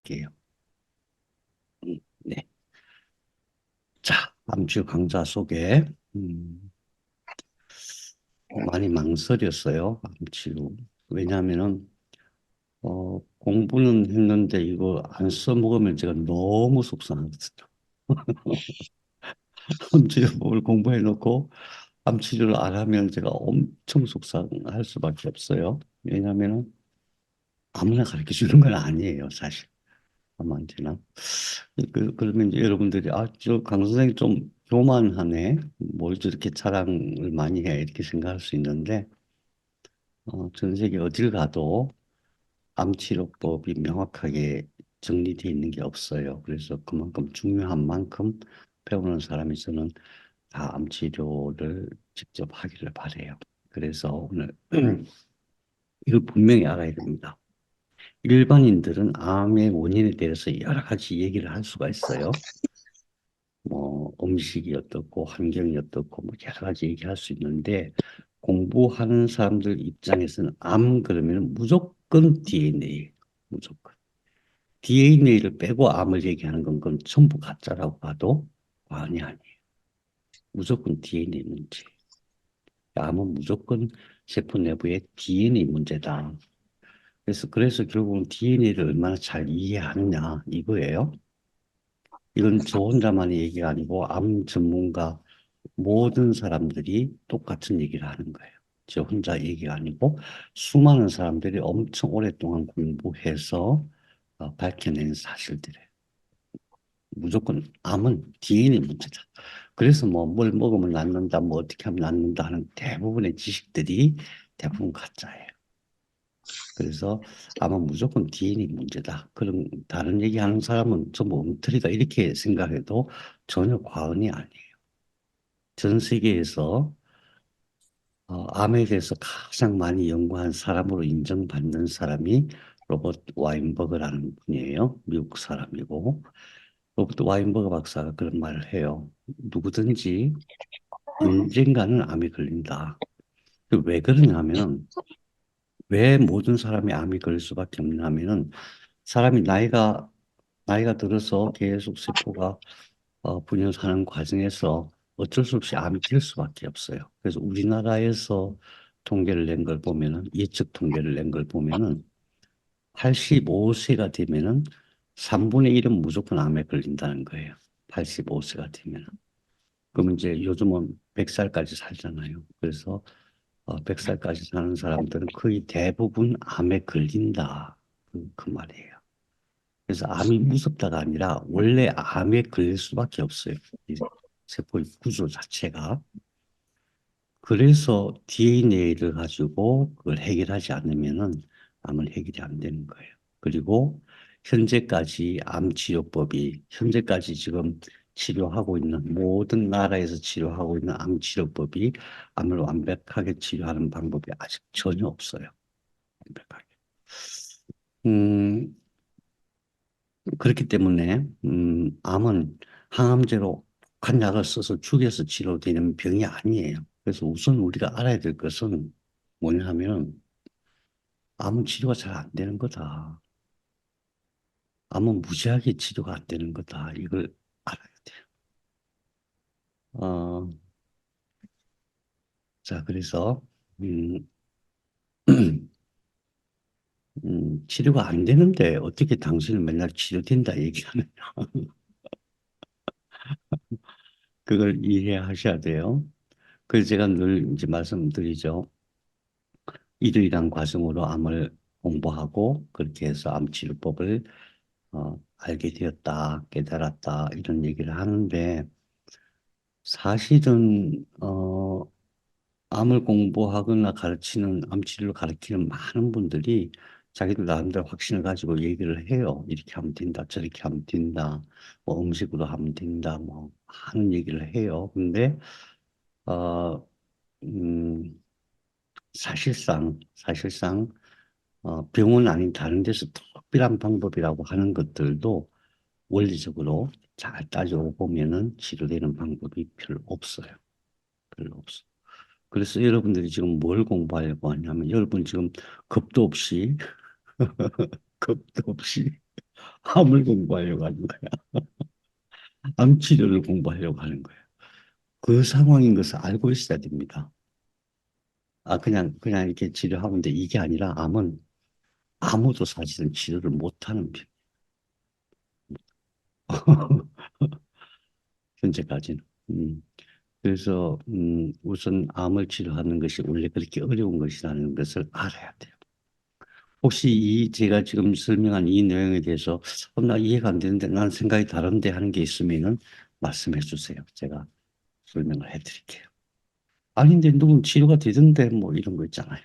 할게요. 네. 자, 암치 강좌 소개. 많이 망설였어요. 암치로. 왜냐하면은, 공부는 했는데 이거 안 써먹으면 제가 너무 속상하거든요. 암치료법을 공부해놓고 암치료를 안 하면 제가 엄청 속상할 수밖에 없어요. 왜냐하면은 아무나 가르쳐 주는 건 아니에요, 사실. 아무한테나. 그러면 이제 여러분들이, 아, 저 강 선생님 좀 교만하네. 뭘 저렇게 자랑을 많이 해. 이렇게 생각할 수 있는데, 전 세계 어딜 가도 암치료법이 명확하게 정리되어 있는 게 없어요. 그래서 그만큼 중요한 만큼 배우는 사람이 저는 다 암치료를 직접 하기를 바래요. 그래서 오늘 이걸 분명히 알아야 됩니다. 일반인들은 암의 원인에 대해서 여러 가지 얘기를 할 수가 있어요. 뭐 음식이 어떻고 환경이 어떻고 뭐 여러 가지 얘기할 수 있는데 공부하는 사람들 입장에서는 암 그러면 무조건 DNA, 무조건 DNA를 빼고 암을 얘기하는 건 전부 가짜라고 봐도 과언이 아니에요. 무조건 DNA 문제. 암은 무조건 세포 내부의 DNA 문제다. 그래서 결국은 DNA를 얼마나 잘 이해하느냐 이거예요. 이건 저 혼자만의 얘기가 아니고 암 전문가 모든 사람들이 똑같은 얘기를 하는 거예요. 저 혼자 얘기가 아니고 수많은 사람들이 엄청 오랫동안 공부해서 밝혀낸 사실들이에요. 무조건 암은 DNA 문제다. 그래서 뭐 뭘 먹으면 낫는다, 뭐 어떻게 하면 낫는다 하는 대부분의 지식들이 대부분 가짜예요. 그래서 아마 무조건 DNA 문제다. 그런 다른 얘기하는 사람은 전부 엉터리다 이렇게 생각해도 전혀 과언이 아니에요. 전 세계에서 암에 대해서 가장 많이 연구한 사람으로 인정받는 사람이 로버트 와인버그라는 분이에요. 미국 사람이고 로버트 와인버그 박사가 그런 말을 해요. 누구든지 언젠가는 암에 걸린다. 왜 그러냐 하면은 왜 모든 사람이 암이 걸릴 수밖에 없냐 하면은 사람이 나이가 들어서 계속 세포가 분열하는 과정에서 어쩔 수 없이 암이 될 수밖에 없어요. 그래서 우리나라에서 통계를 낸 걸 보면은 예측 통계를 낸 걸 보면은 85세가 되면은 3분의 1은 무조건 암에 걸린다는 거예요. 85세가 되면은. 그러면 이제 요즘은 100살까지 살잖아요. 그래서 100살까지 사는 사람들은 거의 대부분 암에 걸린다. 그 말이에요. 그래서 암이 무섭다가 아니라 원래 암에 걸릴 수밖에 없어요. 이 세포의 구조 자체가. 그래서 DNA를 가지고 그걸 해결하지 않으면은 암은 해결이 안 되는 거예요. 그리고 현재까지 암 치료법이 현재까지 지금 치료하고 있는 모든 나라에서 치료하고 있는 암 치료법이 암을 완벽하게 치료하는 방법이 아직 전혀 없어요. 완벽하게. 음, 그렇기 때문에 암은 항암제로 독한 약을 써서 죽여서 치료되는 병이 아니에요. 그래서 우선 우리가 알아야 될 것은 뭐냐 하면 암은 치료가 잘 안 되는 거다. 암은 무지하게 치료가 안 되는 거다. 이걸 알아야 돼요. 어, 자, 그래서 음, 치료가 안 되는데 어떻게 당신은 맨날 치료된다 얘기하느냐. 그걸 이해하셔야 돼요. 그래서 제가 늘 이제 말씀드리죠. 일일이란 과정으로 암을 공부하고 그렇게 해서 암 치료법을 알게 되었다, 깨달았다 이런 얘기를 하는데 사실은 암을 공부하거나 가르치는 암 치료를 가르치는 많은 분들이 자기들 나름대로 확신을 가지고 얘기를 해요. 이렇게 하면 된다, 저렇게 하면 된다, 뭐 음식으로 하면 된다, 뭐 하는 얘기를 해요. 근데 어, 음, 사실상 병원 아닌 다른 데서 특별한 방법이라고 하는 것들도 원리적으로 잘 따지고 보면은 치료되는 방법이 별로 없어요. 별로 없어. 그래서 여러분들이 지금 뭘 공부하려고 하냐면 여러분 지금 겁도 없이 겁도 없이 암을 공부하려고 하는 거야. 암 치료를 공부하려고 하는 거예요. 그 상황인 것을 알고 있어야 됩니다. 그냥 이렇게 치료하면 돼. 이게 아니라 암은 아무도 사실은 치료를 못하는 병. 현재까지는. 음. 그래서 우선 암을 치료하는 것이 원래 그렇게 어려운 것이라는 것을 알아야 돼요. 혹시 이 제가 지금 설명한 이 내용에 대해서 나 이해가 안 되는데 난 생각이 다른데 하는 게 있으면은 말씀해 주세요. 제가 설명을 해 드릴게요. 아닌데 누군 치료가 되던데 뭐 이런 거 있잖아요.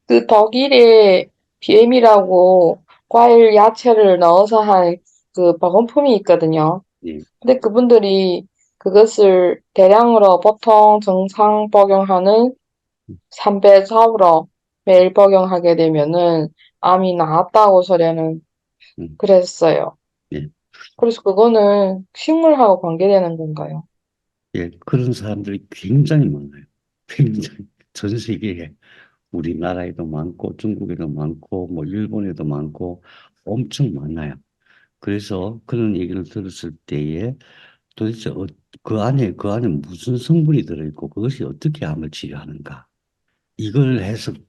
그 독일에 BM이라고 과일 야채를 넣어서 한 그 보건품이 있거든요. 예. 근데 그분들이 그것을 대량으로 보통 정상 복용하는 3배, 4으로 매일 복용하게 되면은 암이 나았다고 소리는 음, 그랬어요. 예. 그래서 그거는 식물하고 관계되는 건가요? 예. 그런 사람들이 굉장히 많아요. 굉장히 전 세계에 우리나라에도 많고 중국에도 많고 뭐 일본에도 많고 엄청 많아요. 그래서 그런 얘기를 들었을 때에 도대체 그 안에 무슨 성분이 들어있고 그것이 어떻게 암을 치료하는가?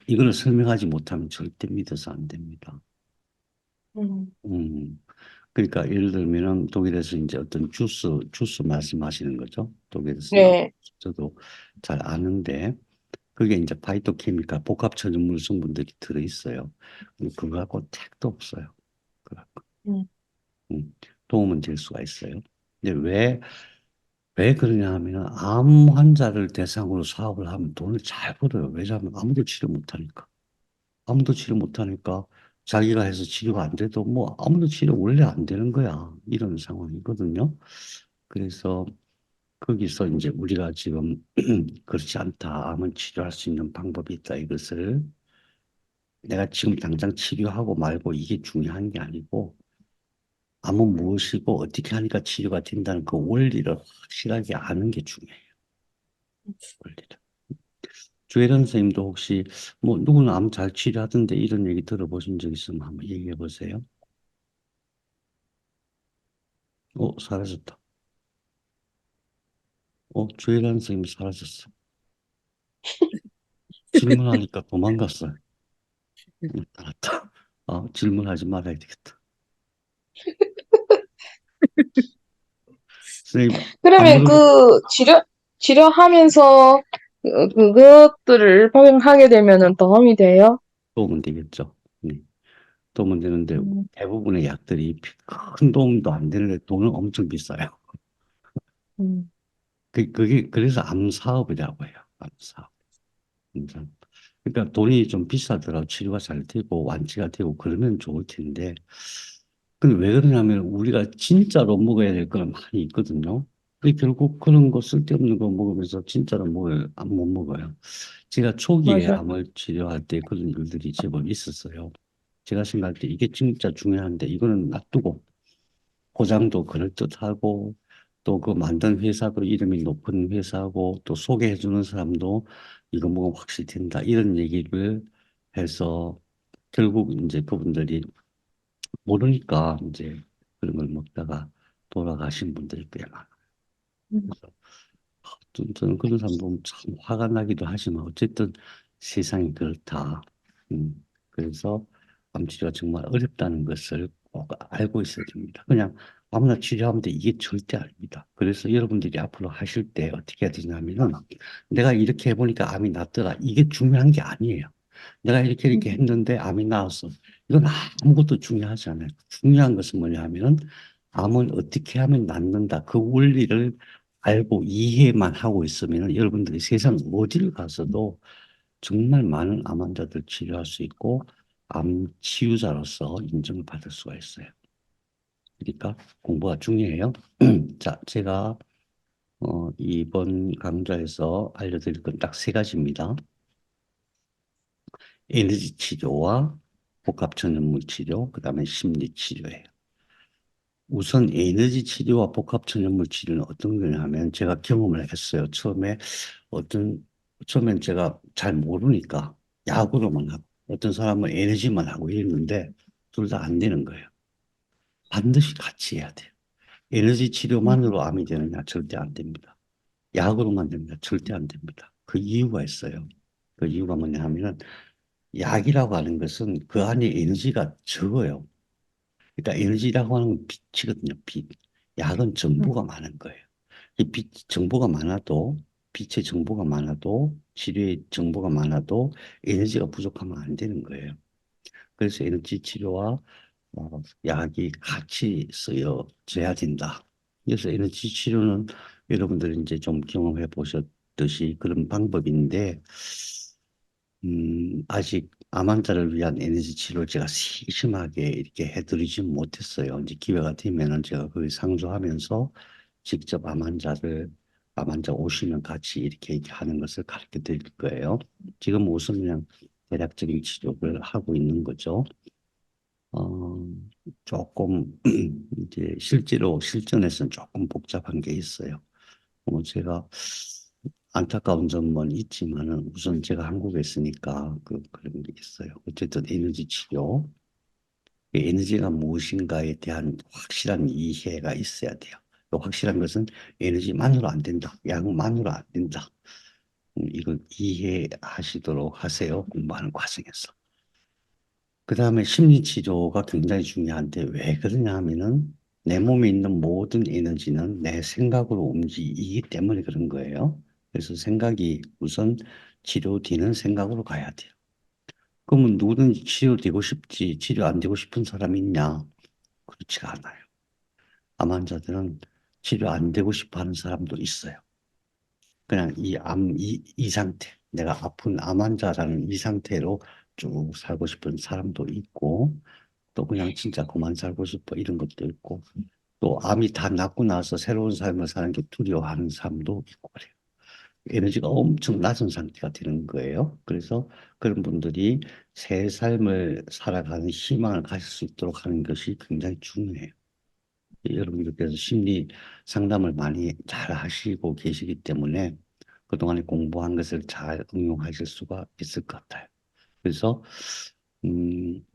이걸 설명하지 못하면 절대 믿어서 안 됩니다. 음, 음. 그러니까 예를 들면은 독일에서 이제 어떤 주스 말씀하시는 거죠. 독일에서 나온 네. 저도 잘 아는데 그게 이제 파이토케미칼 복합 천연물 성분들이 들어있어요. 그거하고 택도 없어요. 그거하고. 음, 음, 도움은 될 수가 있어요. 근데 왜 그러냐 하면 암 환자를 대상으로 사업을 하면 돈을 잘 벌어요. 왜냐하면 아무도 치료 못하니까. 아무도 치료 못하니까 자기가 해서 치료가 안 돼도 뭐 아무도 치료 원래 안 되는 거야. 이런 상황이거든요. 그래서 거기서 이제 우리가 지금 그렇지 않다. 암은 치료할 수 있는 방법이 있다. 이것을 내가 지금 당장 치료하고 말고 이게 중요한 게 아니고 암은 무엇이고 어떻게 하니까 치료가 된다는 그 원리를 확실하게 아는 게 중요해요. 원리를. 주애란 선생님도 혹시 뭐 누구는 암 잘 치료하던데 이런 얘기 들어보신 적 있으면 한번 얘기해 보세요. 사라졌다. 주애란 선생님이 사라졌어. 질문하니까 도망갔어요. 나타났다. 질문하지 말아야 되겠다. 선생님, 안 그러면 물어보, 그 치료하면서 그것들을 복용하게 되면은 도움이 돼요? 도움은 되겠죠. 네. 도움은 되는데 음, 대부분의 약들이 큰 도움도 안 되는데 돈은 엄청 비싸요. 음, 그게 그래서 암 사업이라고 해요. 암 사업. 암 그러니까 돈이 좀 비싸더라도 치료가 잘 되고 완치가 되고 그러면 좋을 텐데. 근데 왜 그러냐면 우리가 진짜로 먹어야 될 거는 많이 있거든요. 근데 결국 그런 거 쓸데없는 거 먹으면서 진짜로 안 못 먹어요. 제가 초기에 맞아. 암을 치료할 때 그런 일들이 제법 있었어요. 제가 생각할 때 이게 진짜 중요한데 이거는 놔두고 포장도 그럴듯하고 또 그 만든 회사도 이름이 높은 회사고 또 소개해 주는 사람도 이거 먹으면 확실히 된다 이런 얘기를 해서 결국 이제 그분들이 모르니까 이제 그런 걸 먹다가 돌아가신 분들이 꽤 많아요. 음, 그래서 저는 그런 사람 보면 참 화가 나기도 하지만 어쨌든 세상이 그렇다. 그래서 암 치료가 정말 어렵다는 것을 꼭 알고 있어야 됩니다. 그냥 아무나 치료하면 돼. 이게 절대 아닙니다. 그래서 여러분들이 앞으로 하실 때 어떻게 해야 되냐면은 내가 이렇게 해보니까 암이 낫더라. 이게 중요한 게 아니에요. 내가 이렇게 음, 했는데 암이 나왔어. 이건 아무것도 중요하지 않아요. 중요한 것은 뭐냐 하면은 암은 어떻게 하면 낫는다. 그 원리를 알고 이해만 하고 있으면 여러분들이 세상 어디를 가서도 정말 많은 암 환자들 치료할 수 있고 암 치유자로서 인정을 받을 수가 있어요. 그러니까 공부가 중요해요. 자, 제가 이번 강좌에서 알려드릴 건 딱 세 가지입니다. 에너지 치료와 복합천연물 치료, 그 다음에 심리 치료예요. 우선 에너지 치료와 복합천연물 치료는 어떤 거냐 하면 제가 경험을 했어요. 처음에 어떤 처음엔 제가 잘 모르니까 약으로만 하고 어떤 사람은 에너지만 하고 이랬는데 둘 다 안 되는 거예요. 반드시 같이 해야 돼요. 에너지 음, 치료만으로 암이 되느냐? 절대 안 됩니다. 약으로만 됩니다. 절대 안 됩니다. 그 이유가 있어요. 그 이유가 뭐냐 하면은 약이라고 하는 것은 그 안에 에너지가 적어요. 그러니까 에너지라고 하는 건 빛이거든요. 빛. 약은 음, 정보가 많은 거예요. 이 빛, 정보가 많아도 빛의 정보가 많아도 치료의 정보가 많아도 에너지가 부족하면 안 되는 거예요. 그래서 에너지 치료와 약이 같이 쓰여져야 된다. 그래서 에너지 치료는 여러분들이 이제 좀 경험해 보셨듯이 그런 방법인데, 아직 암 환자를 위한 에너지 치료를 제가 세심하게 이렇게 해드리지 못했어요. 이제 기회가 되면은 제가 거기 상주하면서 직접 암 환자 오시면 같이 이렇게 하는 것을 가르쳐 드릴 거예요. 지금 우선 그냥 대략적인 치료를 하고 있는 거죠. 어, 조금 이제 실제로 실전에서는 조금 복잡한 게 있어요. 제가 안타까운 점은 있지만은 우선 제가 한국에 있으니까 그런 게 있어요. 어쨌든 에너지 치료, 이 에너지가 무엇인가에 대한 확실한 이해가 있어야 돼요. 또 확실한 것은 에너지만으로 안 된다. 약만으로 안 된다. 이걸 이해하시도록 하세요. 공부하는 과정에서. 그 다음에 심리치료가 굉장히 중요한데 왜 그러냐 하면은 내 몸에 있는 모든 에너지는 내 생각으로 움직이기 때문에 그런 거예요. 그래서 생각이 우선 치료되는 생각으로 가야 돼요. 그러면 누구든지 치료되고 싶지, 치료 안 되고 싶은 사람이 있냐? 그렇지가 않아요. 암 환자들은 치료 안 되고 싶어 하는 사람도 있어요. 그냥 이 상태, 내가 아픈 암 환자라는 이 상태로 쭉 살고 싶은 사람도 있고, 또 그냥 진짜 그만 살고 싶어 이런 것도 있고 또 암이 다 낫고 나서 새로운 삶을 사는 게 두려워하는 사람도 있고 그래요. 에너지가 엄청 낮은 상태가 되는 거예요. 그래서 그런 분들이 새 삶을 살아가는 희망을 가질 수 있도록 하는 것이 굉장히 중요해요. 여러분들께서 심리 상담을 많이 잘 하시고 계시기 때문에 그동안에 공부한 것을 잘 응용하실 수가 있을 것 같아요. 그래서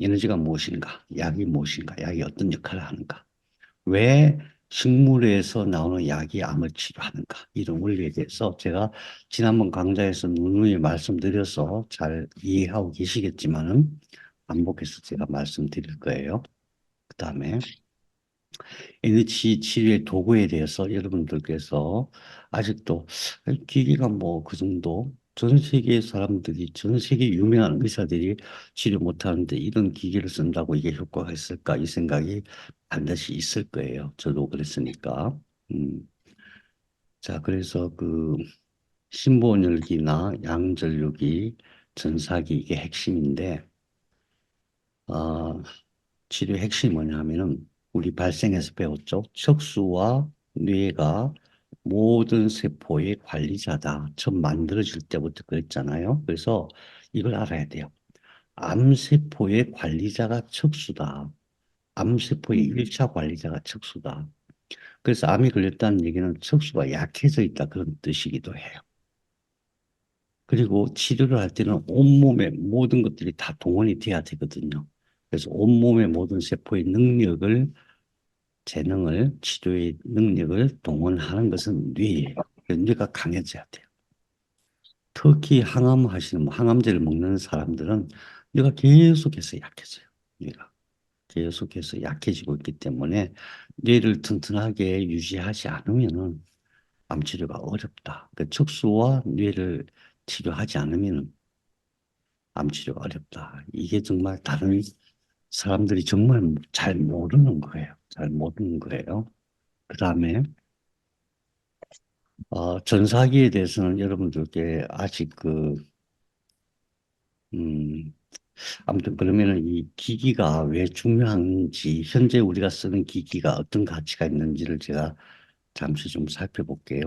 에너지가 무엇인가, 약이 무엇인가, 약이 어떤 역할을 하는가, 왜 식물에서 나오는 약이 암을 치료하는가, 이런 원리에 대해서 제가 지난번 강좌에서 누누이 말씀드려서 잘 이해하고 계시겠지만은 반복해서 제가 말씀드릴 거예요. 그 다음에 에너지 치료의 도구에 대해서 여러분들께서 아직도 기기가 뭐 그 정도 전 세계 사람들이 전 세계 유명한 의사들이 치료 못하는데 이런 기기를 쓴다고 이게 효과가 있을까 이 생각이 반드시 있을 거예요. 저도 그랬으니까. 음. 자, 그래서 그 신부원열기나 양전류기, 전사기 이게 핵심인데 아, 치료의 핵심이 뭐냐 하면은 우리 발생에서 배웠죠. 척수와 뇌가 모든 세포의 관리자다. 처음 만들어질 때부터 그랬잖아요. 그래서 이걸 알아야 돼요. 암세포의 관리자가 척수다. 암세포의 음, 1차 관리자가 척수다. 그래서 암이 걸렸다는 얘기는 척수가 약해져 있다 그런 뜻이기도 해요. 그리고 치료를 할 때는 온몸의 모든 것들이 다 동원이 돼야 되거든요. 그래서 온몸의 모든 세포의 능력을 재능을 치료의 능력을 동원하는 것은 뇌예요. 그래서 뇌가 강해져야 돼요. 특히 항암 하시는 항암제를 먹는 사람들은 뇌가 계속해서 약해져요. 뇌가 계속해서 약해지고 있기 때문에 뇌를 튼튼하게 유지하지 않으면은 암 치료가 어렵다. 그 척수와 뇌를 치료하지 않으면 암 치료가 어렵다. 이게 정말 다른 사람들이 정말 잘 모르는 거예요. 잘 모르는 거예요. 그 다음에 전사기에 대해서는 여러분들께 아직 음, 아무튼 그러면은 이 기기가 왜 중요한지, 현재 우리가 쓰는 기기가 어떤 가치가 있는지를 제가 잠시 좀 살펴볼게요.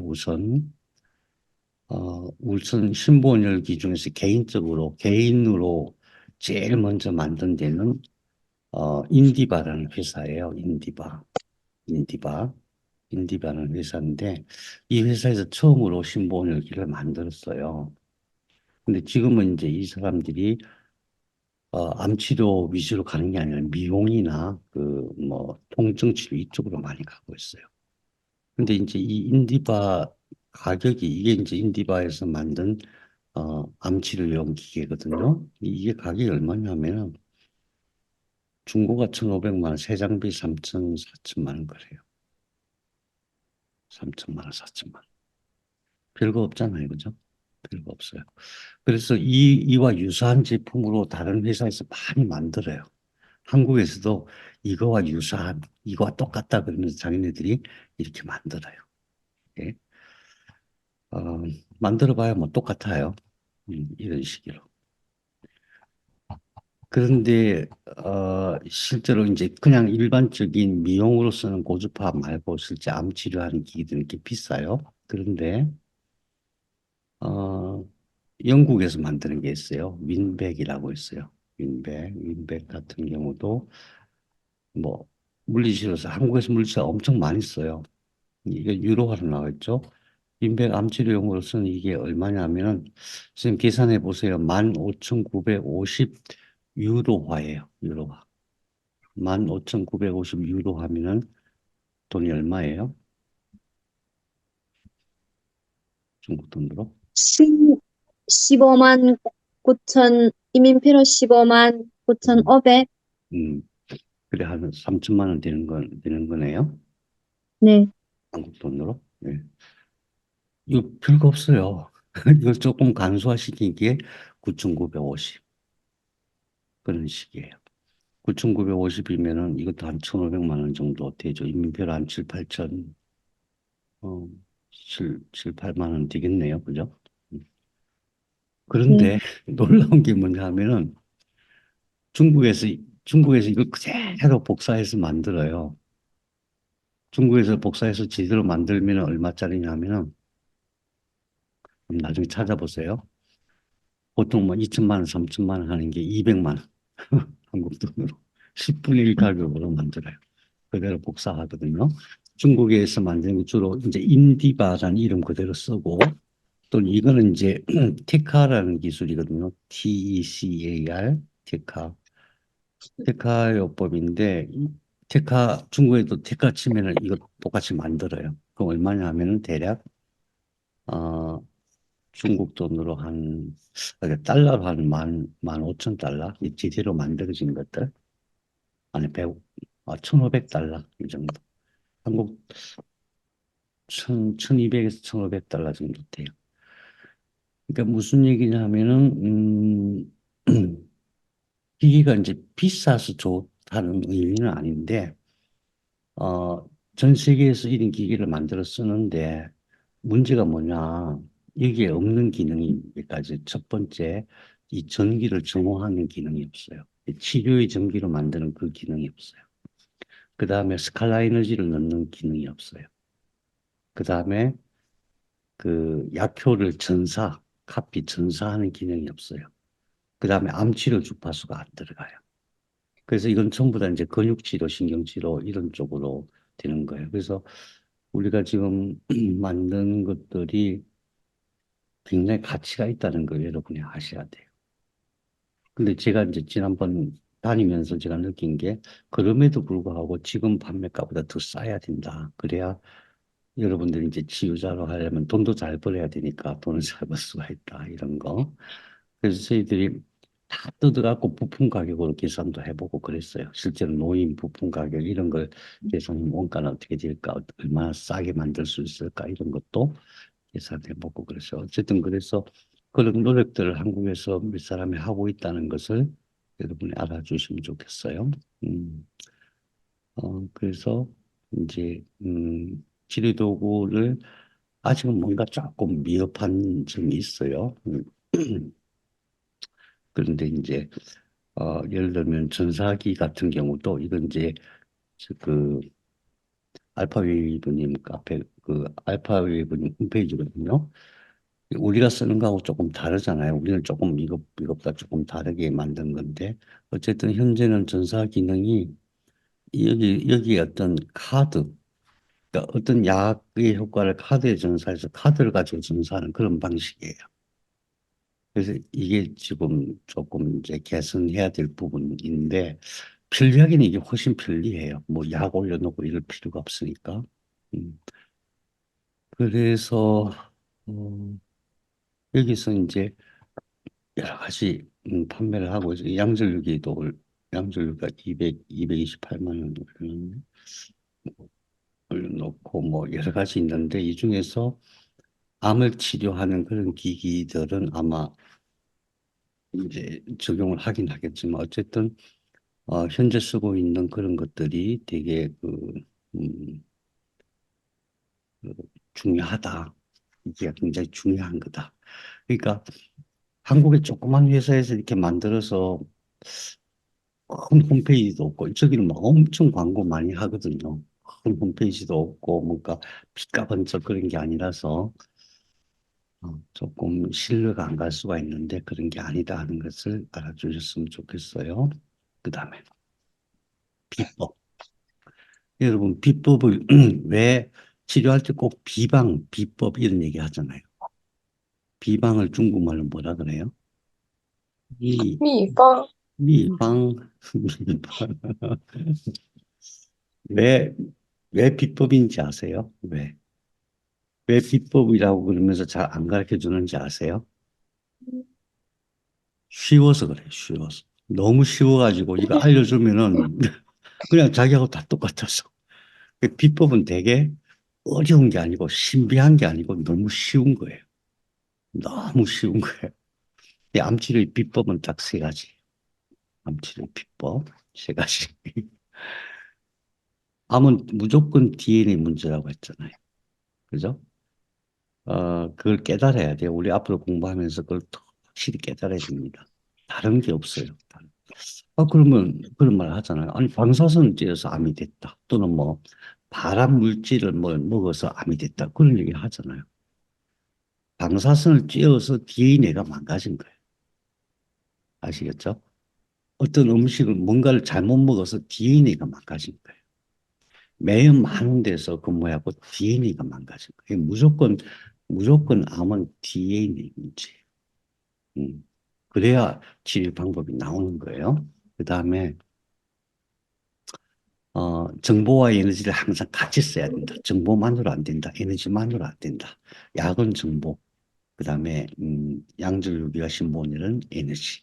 우선 신보온열기 중에서 개인으로 제일 먼저 만든 데는, 인디바라는 회사예요. 인디바. 인디바라는 회사인데, 이 회사에서 처음으로 신보온열기를 만들었어요. 근데 지금은 이제 이 사람들이 암 치료 위주로 가는 게 아니라 미용이나 그 뭐 통증 치료 이쪽으로 많이 가고 있어요. 근데 이제 이 인디바 가격이 이게 이제 인디바에서 만든 암 치료용 기계거든요. 이게 가격이 얼마냐면 중고가 1,500만 원, 새 장비 3천, 4천만 원 그래요. 3천만 원, 4천만 원. 별거 없잖아요, 그죠? 별거 없어요. 그래서 이와 유사한 제품으로 다른 회사에서 많이 만들어요. 한국에서도 이거와 유사한, 이거와 똑같다 그러면서 자기네들이 이렇게 만들어요. 예. 어, 만들어봐야 뭐 똑같아요. 이런 식으로. 그런데 실제로 이제 그냥 일반적인 미용으로 쓰는 고주파 말고 실제 암 치료하는 기기들은 이렇게 비싸요. 그런데 어, 영국에서 만드는 게 있어요. 윈백이라고 있어요. 윈백 같은 경우도 뭐 물리치료사 한국에서 물리치료 엄청 많이 써요. 이게 유로화로 나와 있죠. 윈백 암 치료용으로 쓰는 이게 얼마냐면은 지금 계산해 보세요. 15,950 유로화예요. 유로화. 15,950 유로 하면은 돈이 얼마예요? 중국 돈으로? 10, 15만 9천, 이민필로 15만 음, 9,500. 음. 그래 한 3천만 원 되는 거네요. 네. 한국 돈으로. 네. 이거 별거 없어요. 이걸 조금 간소화시킨 게 9,950 그런 식이에요. 9,950이면은 이것도 한 1,500만 원 정도 되죠. 인민폐로 한 7, 8천, 어, 7, 8만 원 되겠네요. 그죠? 음. 네. 그런데 놀라운 게 뭐냐 하면은 중국에서, 중국에서 이걸 그대로 복사해서 만들어요. 중국에서 복사해서 제대로 만들면 얼마짜리냐면은 나중에 찾아보세요. 보통 뭐 2천만 원, 3천만 원 하는 게 200만 원. 한국 돈으로 10분의 1 가격으로 만들어요. 그대로 복사하거든요. 중국에서 만드는 게 주로 이제 인디바라는 이름 그대로 쓰고 또 이거는 이제 테카라는 기술이거든요. TECAR, 테카. 테카요법인데 테카 중국에도 테카 치면은 이거 똑같이 만들어요. 그럼 얼마냐 하면은 대략 어 중국 돈으로 한 달러로 한 만 오천 달러 이 제대로 만들어진 것들 아니 1,500달러 이 정도. 한국 1,200에서 1,500달러 정도 돼요. 그러니까 무슨 얘기냐 하면은 기기가 이제 비싸서 좋다는 의미는 아닌데 전 세계에서 이런 기기를 만들어 쓰는데 문제가 뭐냐 여기에 없는 기능이 몇 가지. 첫 번째 이 전기를 정화하는 기능이 없어요. 치료의 전기로 만드는 그 기능이 없어요. 그 다음에 스칼라 에너지를 넣는 기능이 없어요. 그 다음에 그 약효를 카피 전사하는 기능이 없어요. 그 다음에 암치료 주파수가 안 들어가요. 그래서 이건 전부 다 이제 근육치료, 신경치료 이런 쪽으로 되는 거예요. 그래서 우리가 지금 만든 것들이 굉장히 가치가 있다는 걸 여러분이 아셔야 돼요. 근데 제가 이제 지난번 다니면서 제가 느낀 게 그럼에도 불구하고 지금 판매가보다 더 싸야 된다. 그래야 여러분들이 이제 치유자로 하려면 돈도 잘 벌어야 되니까 돈을 잘 벌 수가 있다. 이런 거. 그래서 저희들이 다 뜯어갖고 부품 가격으로 계산도 해보고 그랬어요. 실제로 노인 부품 가격 이런 걸 계산 원가는 어떻게 될까, 얼마나 싸게 만들 수 있을까 이런 것도 계산해보고 그랬어요. 어쨌든 그래서 그런 노력들을 한국에서 몇 사람이 하고 있다는 것을 여러분이 알아주시면 좋겠어요. 음, 그래서 이제 치료 도구를 아직은 뭔가 조금 미흡한 점이 있어요. 그런데 이제 예를 들면 전사기 같은 경우도 이건 이제 그 알파웨이브님 카페 그 알파웨이브님 홈페이지거든요. 우리가 쓰는 거하고 조금 다르잖아요. 우리는 조금 이것보다 조금 다르게 만든 건데 어쨌든 현재는 전사 기능이 여기 어떤 카드 그러니까 어떤 약의 효과를 카드에 전사해서 카드를 가지고 전사하는 그런 방식이에요. 그래서 이게 지금 조금 이제 개선해야 될 부분인데, 편리하기는 이게 훨씬 편리해요. 뭐 약 올려놓고 이럴 필요가 없으니까. 음, 그래서 어, 여기서 이제 여러 가지 판매를 하고 있어요. 양절유가 228만 원 올려놓고 뭐 여러 가지 있는데 이 중에서 암을 치료하는 그런 기기들은 아마 이제 적용을 하긴 하겠지만 어쨌든 현재 쓰고 있는 그런 것들이 되게 음, 그 중요하다. 이게 굉장히 중요한 거다. 그러니까 한국의 조그만 회사에서 이렇게 만들어서 큰 홈페이지도 없고 저기는 막 엄청 광고 많이 하거든요. 큰 홈페이지도 없고 뭔가 피가 번쩍 그런 게 아니라서 조금 신뢰가 안 갈 수가 있는데 그런 게 아니다 하는 것을 알아주셨으면 좋겠어요. 그 다음에 비법. 여러분 비법을 왜 치료할 때 꼭 비법 이런 얘기 하잖아요. 비방을 중국말로 뭐라 그래요? 미, 秘方 미방, 미방. 왜, 왜 비법인지 아세요? 왜? 왜 비법이라고 그러면서 잘 안 가르쳐 주는지 아세요? 쉬워서 그래요, 쉬워서. 너무 쉬워가지고 이거 알려주면은 그냥 자기하고 다 똑같아서. 그 비법은 되게 어려운 게 아니고 신비한 게 아니고 너무 쉬운 거예요. 너무 쉬운 거예요. 이 암치료의 비법은 딱 세 가지. 암치료 비법 세 가지. 암은 무조건 DNA 문제라고 했잖아요. 그죠? 그걸 깨달아야 돼요. 우리 앞으로 공부하면서 그걸 더 확실히 깨달아야 됩니다. 다른 게 없어요. 그러면 그런 말 하잖아요. 아니, 방사선을 쬐어서 암이 됐다. 또는 뭐, 발암 물질을 뭐 먹어서 암이 됐다. 그런 얘기 하잖아요. 방사선을 쬐어서 DNA가 망가진 거예요. 아시겠죠? 어떤 음식을 뭔가를 잘못 먹어서 DNA가 망가진 거예요. 매연 많은 데서 근무하고 DNA가 망가진 거예요. 무조건 암은 DNA 문제예요. 음. 그래야 치료 방법이 나오는 거예요. 그 다음에 정보와 에너지를 항상 같이 써야 된다. 정보만으로 안 된다. 에너지만으로 안 된다. 약은 정보, 그 다음에 양절유기와 신부온율은 에너지.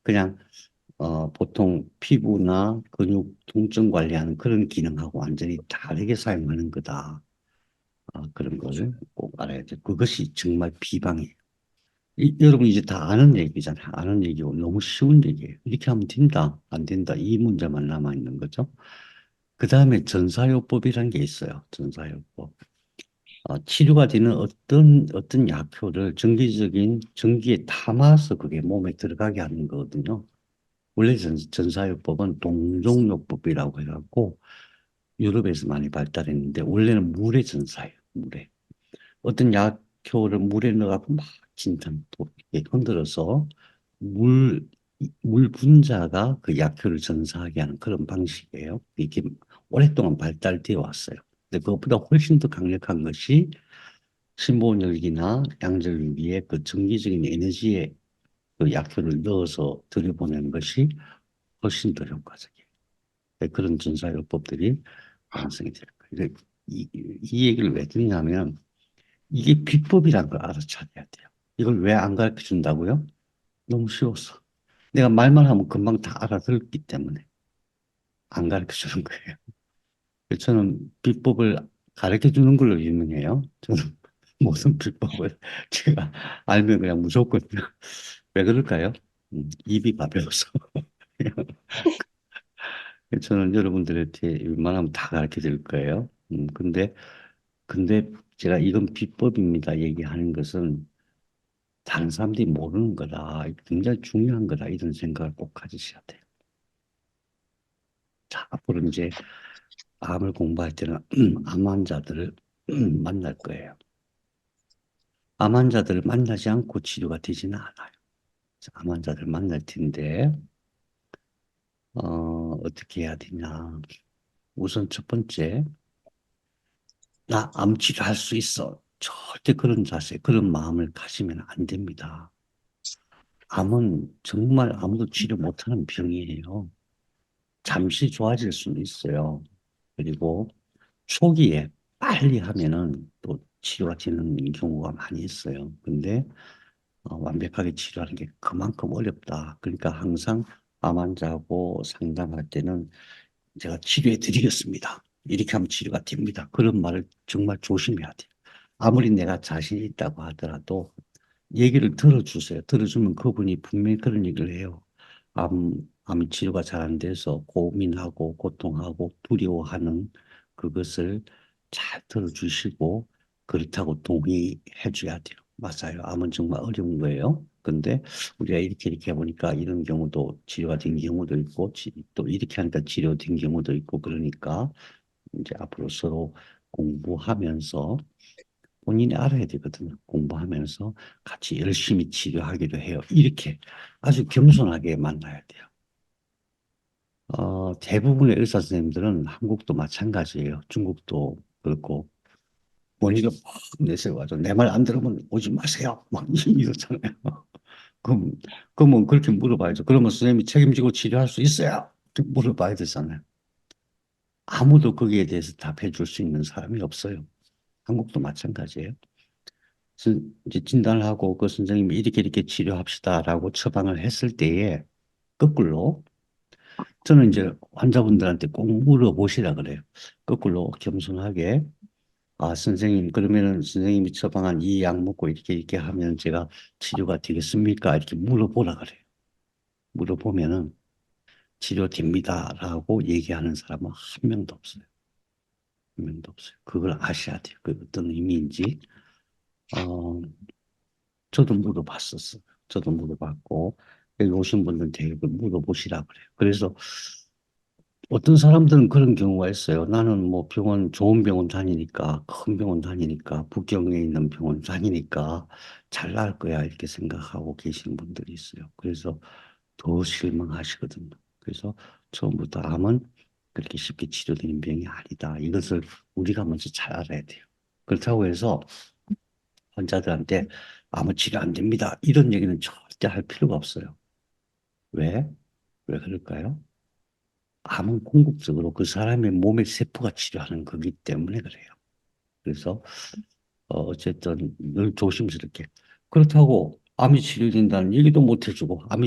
그냥 보통 피부나 근육 통증 관리하는 그런 기능하고 완전히 다르게 사용하는 거다. 그런 거를 꼭 알아야 돼. 그것이 정말 비방이에요. 여러분 이제 다 아는 얘기잖아요. 아는 얘기고 너무 쉬운 얘기예요. 이렇게 하면 된다, 안 된다. 이 문제만 남아 있는 거죠. 그 다음에 전사요법이라는 게 있어요. 전사요법. 치료가 되는 어떤 약효를 정기적인 전기에 담아서 그게 몸에 들어가게 하는 거거든요. 원래 전사요법은 동종요법이라고 해갖고 유럽에서 많이 발달했는데 원래는 물에 전사예요. 물에. 어떤 약효를 물에 넣어갖고 막 진탕 이렇게 흔들어서 물, 물 분자가 그 약효를 전사하게 하는 그런 방식이에요. 이게 오랫동안 발달되어 왔어요. 근데 그것보다 훨씬 더 강력한 것이 신부온열기나 양절유기의 그 정기적인 에너지에 그 약효를 넣어서 들여보내는 것이 훨씬 더 효과적이에요. 네, 그런 전사요법들이 완성이 될 거예요. 이 얘기를 왜 드리냐면 이게 비법이란 걸 알아차려야 돼요. 이걸 왜 안 가르쳐 준다고요? 너무 쉬워서. 내가 말만 하면 금방 다 알아듣기 때문에 안 가르쳐 주는 거예요. 그래서 저는 비법을 가르쳐 주는 걸로 유명해요. 저는 모든 비법을 제가 알면 그냥 무조건 왜 그럴까요? 입이 가벼워서. 저는 여러분들한테 웬만하면 다 가르쳐 드릴 거예요. 근데 제가 이건 비법입니다 얘기하는 것은 다른 사람들이 모르는 거다. 굉장히 중요한 거다. 이런 생각을 꼭 가지셔야 돼요. 자, 앞으로 이제 암을 공부할 때는 암 환자들을 만날 거예요. 암 환자들을 만나지 않고 치료가 되지는 않아요. 암 환자들을 만날 텐데, 어떻게 해야 되냐. 우선 첫 번째, 나 암 치료할 수 있어. 절대 그런 자세, 그런 마음을 가지면 안 됩니다. 암은 정말 아무도 치료 못하는 병이에요. 잠시 좋아질 수는 있어요. 그리고 초기에 빨리 하면은 또 치료가 되는 경우가 많이 있어요. 근데 완벽하게 치료하는 게 그만큼 어렵다. 그러니까 항상 암 환자하고 상담할 때는 제가 치료해 드리겠습니다. 이렇게 하면 치료가 됩니다. 그런 말을 정말 조심해야 돼요. 아무리 내가 자신이 있다고 하더라도 얘기를 들어주세요. 들어주면 그분이 분명히 그런 얘기를 해요. 암 치료가 잘 안 돼서 고민하고 고통하고 두려워하는 그것을 잘 들어주시고 그렇다고 동의해 줘야 돼요. 맞아요. 암은 정말 어려운 거예요. 근데 우리가 이렇게 해보니까 이런 경우도 치료가 된 경우도 있고 또 이렇게 하니까 치료된 경우도 있고 그러니까 이제 앞으로 서로 공부하면서 본인이 알아야 되거든요. 공부하면서 같이 열심히 치료하기로 해요. 이렇게 아주 겸손하게 만나야 돼요. 대부분의 의사 선생님들은 한국도 마찬가지예요. 중국도 그렇고 본인이 막 내세워가지고 내 말 안 들으면 오지 마세요. 막 이러잖아요. 그럼, 그러면 그렇게 물어봐야죠. 그러면 선생님이 책임지고 치료할 수 있어요? 이렇게 물어봐야 되잖아요. 아무도 거기에 대해서 답해 줄 수 있는 사람이 없어요. 한국도 마찬가지예요. 이제 진단을 하고 그 선생님이 이렇게 치료합시다라고 처방을 했을 때에 거꾸로 저는 이제 환자분들한테 꼭 물어보시라 그래요. 거꾸로 겸손하게 선생님 그러면은 선생님이 처방한 이 약 먹고 이렇게 하면 제가 치료가 되겠습니까? 이렇게 물어보라 그래요. 물어보면은 치료됩니다라고 얘기하는 사람은 한 명도 없어요. 한 명도 없어요. 그걸 아셔야 돼요. 그 어떤 의미인지. 어, 저도 물어봤었어요. 저도 물어봤고, 여기 오신 분들 대부분 물어보시라 그래요. 그래서 어떤 사람들은 그런 경우가 있어요. 나는 뭐 병원, 좋은 병원 다니니까, 큰 병원 다니니까, 북경에 있는 병원 다니니까 잘 나을 거야, 이렇게 생각하고 계시는 분들이 있어요. 그래서 더 실망하시거든요. 그래서 처음부터 암은 그렇게 쉽게 치료되는 병이 아니다. 이것을 우리가 먼저 잘 알아야 돼요. 그렇다고 해서 환자들한테 아무 치료 안 됩니다. 이런 얘기는 절대 할 필요가 없어요. 왜? 왜 그럴까요? 암은 궁극적으로 그 사람의 몸의 세포가 치료하는 거기 때문에 그래요. 그래서 어쨌든 늘 조심스럽게. 그렇다고 암이 치료된다는 얘기도 못 해주고 암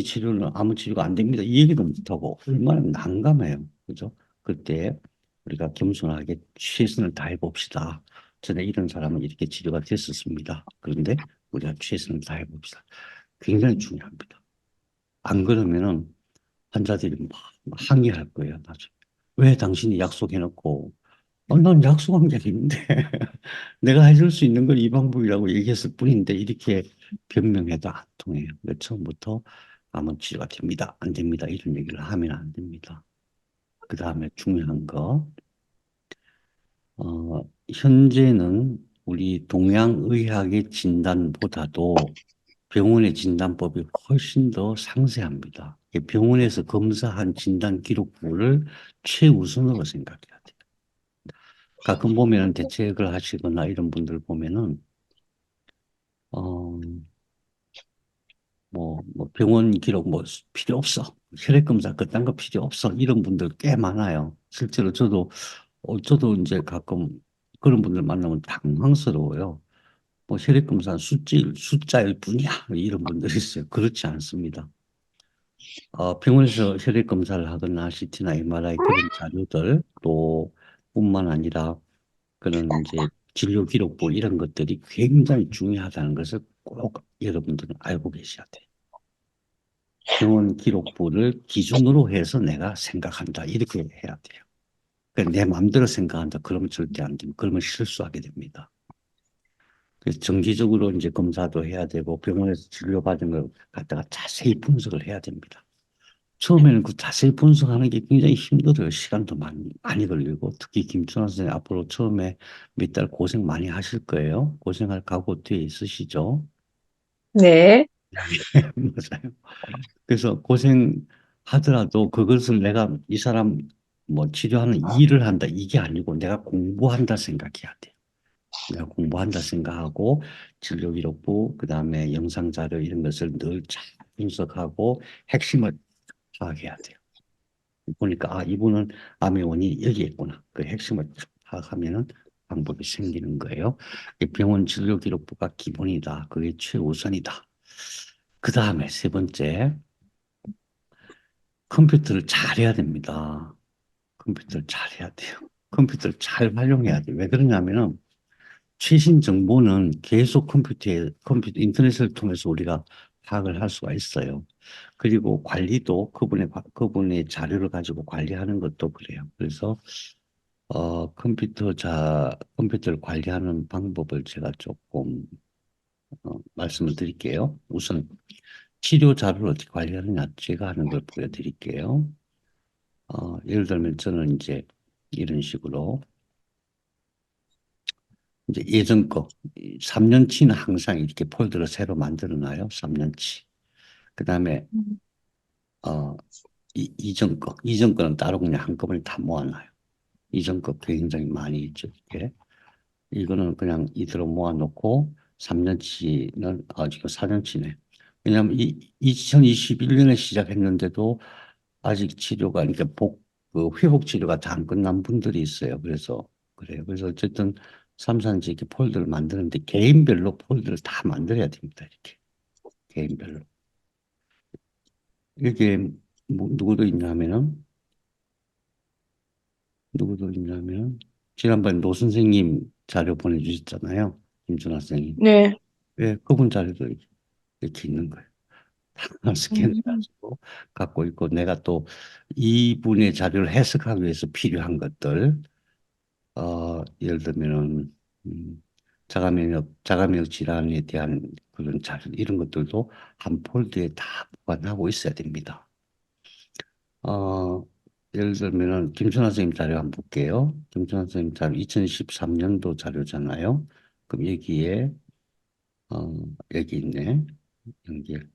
치료가 안 됩니다. 이 얘기도 못하고 얼마나 난감해요. 그죠? 그때 우리가 겸손하게 최선을 다해 봅시다. 전에 이런 사람은 이렇게 치료가 됐었습니다. 그런데 우리가 최선을 다해 봅시다. 굉장히 중요합니다. 안 그러면은 환자들이 막 항의할 거예요, 나중에. 왜 당신이 약속해놓고, 난 약속한 게 아닌데, 내가 해줄 수 있는 건 이 방법이라고 얘기했을 뿐인데, 이렇게 변명해도 안 통해요. 처음부터 암은 치료가 됩니다, 안 됩니다, 이런 얘기를 하면 안 됩니다. 그 다음에 중요한 거, 현재는 우리 동양의학의 진단보다도 병원의 진단법이 훨씬 더 상세합니다. 병원에서 검사한 진단 기록부를 최우선으로 생각해야 돼요. 가끔 보면은 대책을 하시거나 이런 분들 보면은, 어, 뭐 병원 기록 뭐 필요 없어. 혈액 검사 그딴 거 필요 없어. 이런 분들 꽤 많아요. 실제로 저도 이제 가끔 그런 분들 만나면 당황스러워요. 뭐 혈액 검사 숫자일 뿐이야. 이런 분들이 있어요. 그렇지 않습니다. 병원에서 혈액 검사를 하거나 CT나 MRI 그런 자료들 또 뿐만 아니라 그런 이제 진료 기록부 이런 것들이 굉장히 중요하다는 것을 꼭 여러분들은 알고 계셔야 돼요. 병원 기록부를 기준으로 해서 내가 생각한다. 이렇게 해야 돼요. 그러니까 내 마음대로 생각한다. 그러면 절대 안 됩니다. 그러면 실수하게 됩니다. 그래서 정기적으로 이제 검사도 해야 되고 병원에서 진료받은 걸 갖다가 자세히 분석을 해야 됩니다. 처음에는 그 자세히 분석하는 게 굉장히 힘들어요. 시간도 많이 걸리고 특히 김춘환 선생님 앞으로 처음에 몇 달 고생 많이 하실 거예요. 고생할 각오 뒤에 있으시죠? 네. 맞아요. 그래서 고생하더라도 그것을 내가 이 사람 뭐 치료하는 일을 한다 이게 아니고 내가 공부한다 생각해야 돼요. 내가 공부한다 생각하고 진료 기록부 그다음에 영상 자료 이런 것을 늘 잘 분석하고 핵심을 파악해야 돼요. 보니까 이분은 암의 원인이 여기에 있구나. 그 핵심을 파악하면은 방법이 생기는 거예요. 병원 진료 기록부가 기본이다. 그게 최우선이다. 그 다음에 세 번째, 컴퓨터를 잘해야 됩니다. 컴퓨터를 잘해야 돼요. 컴퓨터를 잘 활용해야 돼요. 왜 그러냐면은 최신 정보는 계속 컴퓨터 인터넷을 통해서 우리가 파악을 할 수가 있어요. 그리고 관리도 그분의 자료를 가지고 관리하는 것도 그래요. 그래서 컴퓨터를 관리하는 방법을 제가 조금 말씀을 드릴게요. 우선 치료 자료를 어떻게 관리하느냐 제가 하는 걸 보여드릴게요. 예를 들면 저는 이제 이런 식으로 이제 예전 거 3년치는 항상 이렇게 폴더를 새로 만들어 놔요. 3년치. 그다음에 어, 이전 거는 따로 그냥 한꺼번에 다 모아놔요. 이전 거 굉장히 많이 있죠. 이게. 이거는 그냥 이대로 모아놓고 3년치는 지금 4년치네. 왜냐하면 2021년에 시작했는데도 아직 치료가 그러니까 그 회복 치료가 다 안 끝난 분들이 있어요. 그래서 그래요. 그래서 어쨌든 3, 4년치 이렇게 폴더를 만드는데 개인별로 폴더를 다 만들어야 됩니다. 이렇게 개인별로. 이게 누구도 있냐면 지난번에 노 선생님 자료 보내주셨잖아요. 김준하 선생님. 네. 예, 그분 자료도 이렇게 있는 거예요. 다 음, 스캔해가지고 갖고 있고 내가 또 이분의 자료를 해석하기 위해서 필요한 것들 예를 들면은 자가면역 질환에 대한 그런 자료 이런 것들도 한 폴더에 다 보관하고 있어야 됩니다. 어, 예를 들면은 김준하 선생님 자료 한번 볼게요. 김준하 선생님 자료 2013년도 자료잖아요. 그럼 여기에 여기 있네. 연결.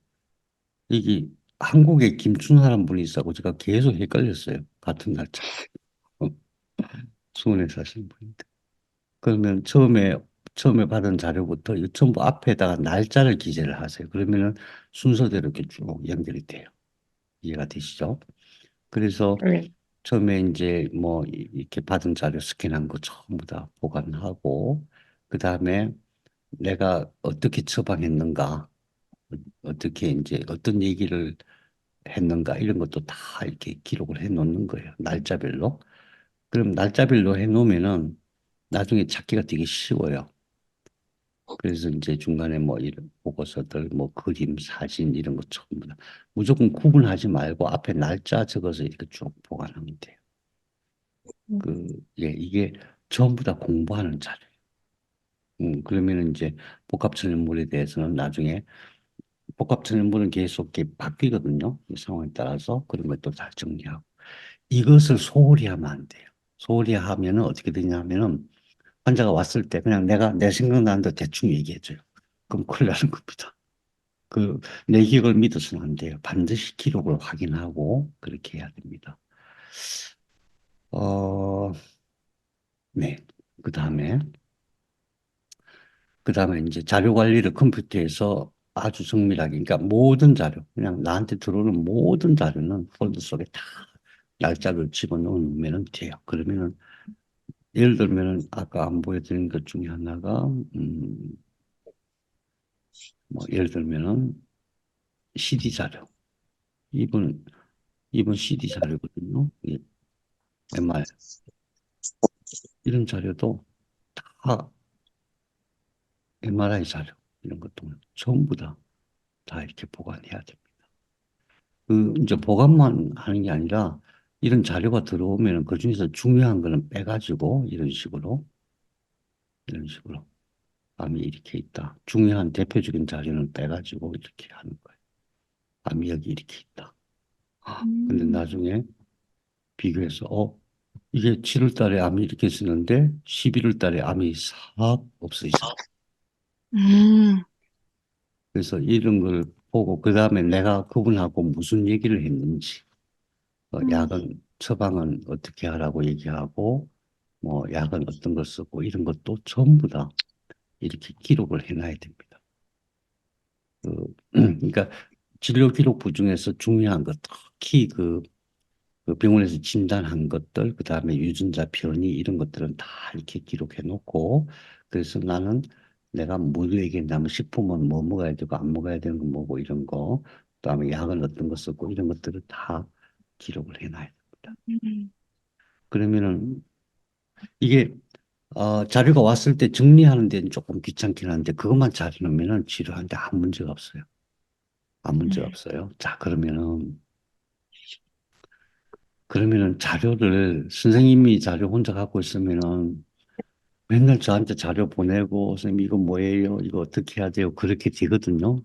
여기 한국에 김춘하라는 분이 있어고 제가 계속 헷갈렸어요. 같은 날짜. 어, 수원에 사시는 분인데. 그러면 처음에 받은 자료부터 이 전부 앞에다가 날짜를 기재를 하세요. 그러면은 순서대로 이렇게 쭉 연결이 돼요. 이해가 되시죠? 그래서 네. 처음에 이제 뭐 이렇게 받은 자료 스캔한 거 전부 다 보관하고 그 다음에 내가 어떻게 처방했는가, 어떻게 이제 어떤 얘기를 했는가 이런 것도 다 이렇게 기록을 해 놓는 거예요. 날짜별로. 그럼 날짜별로 해 놓으면은 나중에 찾기가 되게 쉬워요. 그래서 이제 중간에 뭐 이런 보고서들, 뭐 그림, 사진 이런 거 전부 다 무조건 구분하지 말고 앞에 날짜 적어서 이렇게 쭉 보관하면 돼요. 이게 전부 다 공부하는 자료예요. 그러면 이제 복합천연물에 대해서는 나중에 복합천연물은 계속 이렇게 바뀌거든요. 이 상황에 따라서 그런 것도 잘 정리하고. 이것을 소홀히 하면 안 돼요. 소홀히 하면은 어떻게 되냐면은 환자가 왔을 때 그냥 내가 내 생각나는 데 대충 얘기해줘요. 그럼 큰일 나는 겁니다. 내 기억을 믿어서는 안 돼요. 반드시 기록을 확인하고 그렇게 해야 됩니다. 어, 네. 그 다음에 이제 자료 관리를 컴퓨터에서 아주 정밀하게, 그러니까 모든 자료, 그냥 나한테 들어오는 모든 자료는 폴더 속에 다 날짜를 집어넣으면 돼요. 그러면은, 예를 들면은, 아까 안 보여드린 것 중에 하나가, 뭐, 예를 들면은, CD 자료. 이번, 이번 CD 자료거든요. MR. 이런 자료도 다 MRI 자료. 이런 것도 전부 다 이렇게 보관해야 됩니다. 이제 보관만 하는 게 아니라 이런 자료가 들어오면 그 중에서 중요한 거는 빼가지고 이런 식으로 암이 이렇게 있다. 중요한 대표적인 자료는 빼가지고 이렇게 하는 거예요. 암이 여기 이렇게 있다. 근데 음, 나중에 비교해서 이게 7월 달에 암이 이렇게 있었는데 11월 달에 암이 싹 없어졌어. 아, 그래서 이런 걸 보고 그 다음에 내가 그분하고 무슨 얘기를 했는지 음, 처방은 어떻게 하라고 얘기하고 뭐 약은 어떤 걸 쓰고 이런 것도 전부 다 이렇게 기록을 해놔야 됩니다. 그러니까 진료 기록부 중에서 중요한 것, 특히 그 병원에서 진단한 것들, 그 다음에 유전자 변이 이런 것들은 다 이렇게 기록해 놓고, 그래서 나는 내가 뭘 얘기했냐면 식품은 뭐 먹어야 되고 안 먹어야 되는 건 뭐고 이런 거, 그 다음에 약은 어떤 거 쓰고 이런 것들을 다 기록을 해놔야 됩니다. 음. 그러면은 이게 자료가 왔을 때 정리하는 데는 조금 귀찮긴 한데 그것만 잘 해놓으면은 치료하는데 아무 문제가 없어요. 아무 문제가 없어요. 자, 그러면은 자료를 선생님이 자료 혼자 갖고 있으면은 맨날 저한테 자료 보내고 선생님 이거 뭐예요? 이거 어떻게 해야 돼요? 그렇게 되거든요.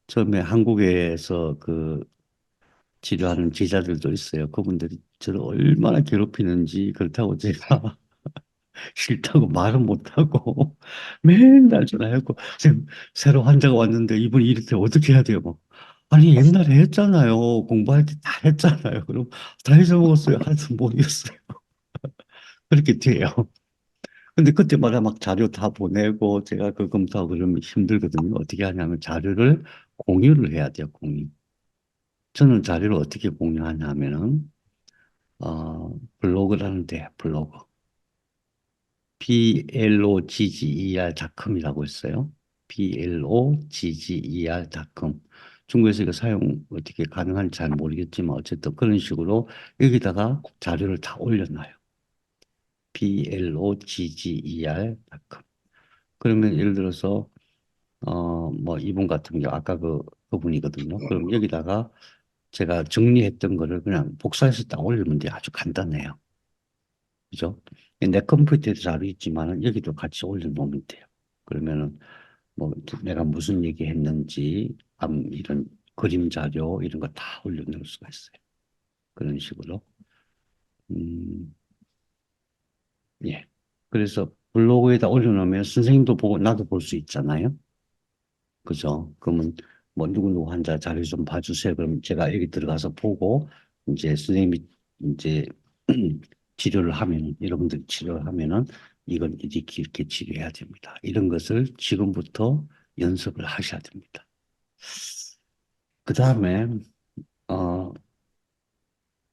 처음에 한국에서 그 치료하는 제자들도 있어요. 그분들이 저를 얼마나 괴롭히는지 그렇다고 제가 싫다고 말은 못하고 맨날 전화했고 선생님 새로 환자가 왔는데 이분이 이렇게 어떻게 해야 돼요? 뭐 아니 옛날에 했잖아요. 공부할 때 다 했잖아요. 그럼 다 잊어먹었어요. 하나도 모르겠어요. 그렇게 돼요. 근데 그때마다 막 자료 다 보내고 제가 그 검토하고 그러면 힘들거든요. 어떻게 하냐면 자료를 공유를 해야 돼요, 공유. 저는 자료를 어떻게 공유하냐면은, 블로그라는 데, 블로그. blogger.com이라고 있어요. blogger.com. 중국에서 이거 사용 어떻게 가능한지 잘 모르겠지만 어쨌든 그런 식으로 여기다가 자료를 다 올려놔요. blogger.com. 그러면 예를 들어서 뭐 이분 같은 경우 아까 그분이거든요. 그럼 여기다가 제가 정리했던 거를 그냥 복사해서 딱 올리면 돼요. 아주 간단해요. 그죠? 내 컴퓨터에도 자료 있지만은 여기도 같이 올려놓으면 돼요. 그러면은 뭐 내가 무슨 얘기 했는지 이런 그림 자료 이런 거 다 올려놓을 수가 있어요. 그런 식으로. 음, 예. 그래서 블로그에다 올려놓으면 선생님도 보고 나도 볼 수 있잖아요. 그죠? 그러면 뭐 누구누구 환자 자료 좀 봐주세요. 그럼 제가 여기 들어가서 보고 이제 선생님이 이제 치료를 하면 여러분들이 치료를 하면은 이건 이렇게 치료해야 됩니다. 이런 것을 지금부터 연습을 하셔야 됩니다. 그 다음에 어,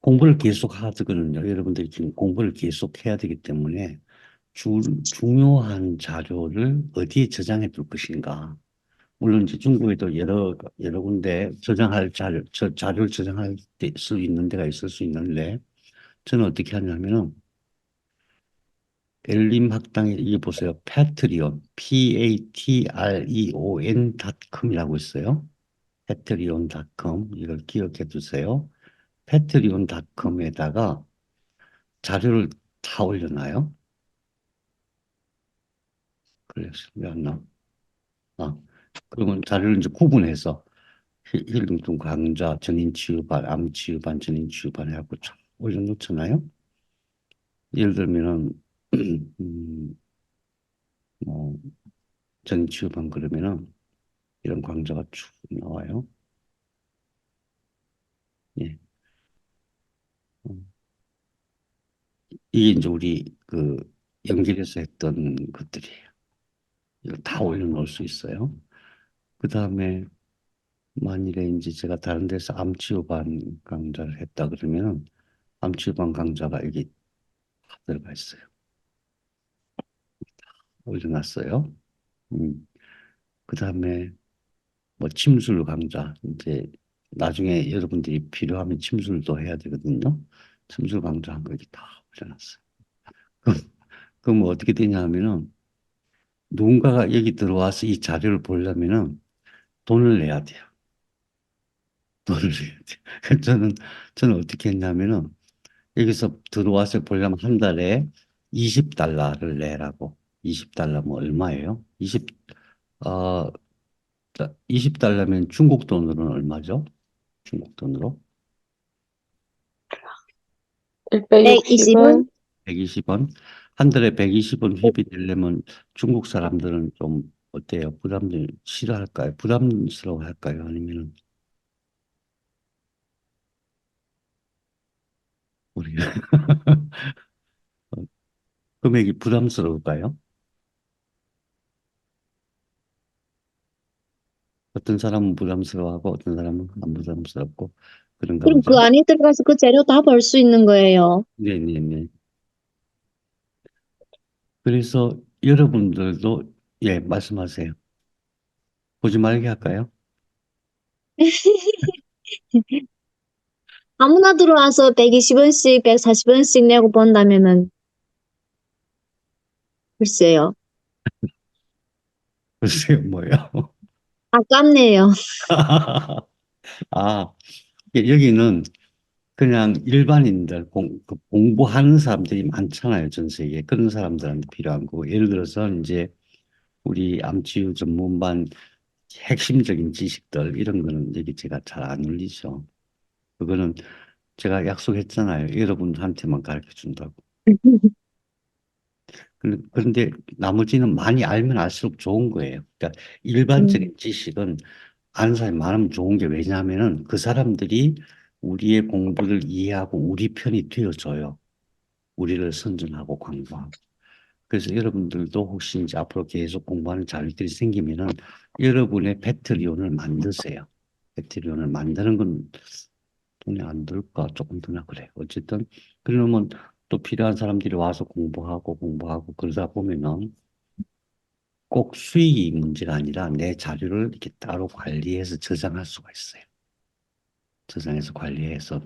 공부를 계속 하거든요. 여러분들이 지금 공부를 계속 해야 되기 때문에 중요한 자료를 어디에 저장해 둘 것인가. 물론 이제 중국에도 여러 군데 저장할 자료를 저장할 수 있는 데가 있을 수 있는데 저는 어떻게 하냐면은 엘림 학당에 이게 보세요. 패트리온 patreon.com이라고 있어요. patreon.com 이걸 기억해 두세요. patreon.com에다가 자료를 다 올려놔요. 그래서 왜안 아, 그러면 자료를 이제 구분해서 힐링통 강좌, 전인치유반, 암치유반, 전인치유반 해갖고 쫙 올려놓잖아요. 예를 들면은, 뭐, 전인치유반 그러면은 이런 강좌가 쭉 나와요. 예. 음, 이게 이제 우리 연결해서 했던 것들이에요. 이거 다 올려놓을 수 있어요. 그 다음에 만일에 이제 제가 다른 데서 암치유반 강좌를 했다 그러면은 암치유반 강좌가 여기 다 들어가 있어요. 올려놨어요. 그 다음에 뭐 침술 강좌 이제 나중에 여러분들이 필요하면 침술도 해야 되거든요. 침술 강좌 한 거 이렇게 다 올려놨어요. 그럼 어떻게 되냐 하면은 누군가가 여기 들어와서 이 자료를 보려면은 돈을 내야 돼요. 돈을 내야 돼요. 그래서 저는 어떻게 했냐면은 여기서 들어와서 보려면 한 달에 20달러를 내라고. 20달러면 얼마예요? 20달러면 중국 돈으로는 얼마죠? 중국 돈으로? 160은 120원? 120원. 한 달에 120원 회비 내려면 중국 사람들은 좀 어때요? 싫어할까요? 부담스러워 할까요? 아니면 우리 금액이 부담스러울까요? 어떤 사람은 부담스러워하고 어떤 사람은 안 부담스럽고 그런가 그럼 보죠. 그 안에 들어가서 그 재료 다 볼 수 있는 거예요. 네네네. 그래서 여러분들도 예, 말씀하세요. 보지 말게 할까요? 아무나 들어와서 120원씩, 140원씩 내고 본다면은, 글쎄요. 글쎄요, 뭐요? 아깝네요. 아, 예, 여기는 그냥 일반인들, 그 공부하는 사람들이 많잖아요, 전 세계에. 그런 사람들한테 필요한 거고. 예를 들어서 이제 우리 암치유 전문반 핵심적인 지식들, 이런 거는 여기 제가 잘 안 올리죠. 그거는 제가 약속했잖아요. 여러분한테만 가르쳐 준다고. 그런데 나머지는 많이 알면 알수록 좋은 거예요. 그러니까 음, 일반적인 지식은 아는 사람이 많으면 좋은 게 왜냐하면은 그 사람들이 우리의 공부를 이해하고 우리 편이 되어줘요. 우리를 선전하고 광고하고. 그래서 여러분들도 혹시 이제 앞으로 계속 공부하는 자료들이 생기면은 여러분의 배틀리온을 만드세요. 배틀리온을 만드는 건 돈이 안 들까? 조금 드나 그래. 어쨌든 그러면 또 필요한 사람들이 와서 공부하고 그러다 보면은 꼭 수익이 문제가 아니라 내 자료를 이렇게 따로 관리해서 저장할 수가 있어요. 저장해서 관리해서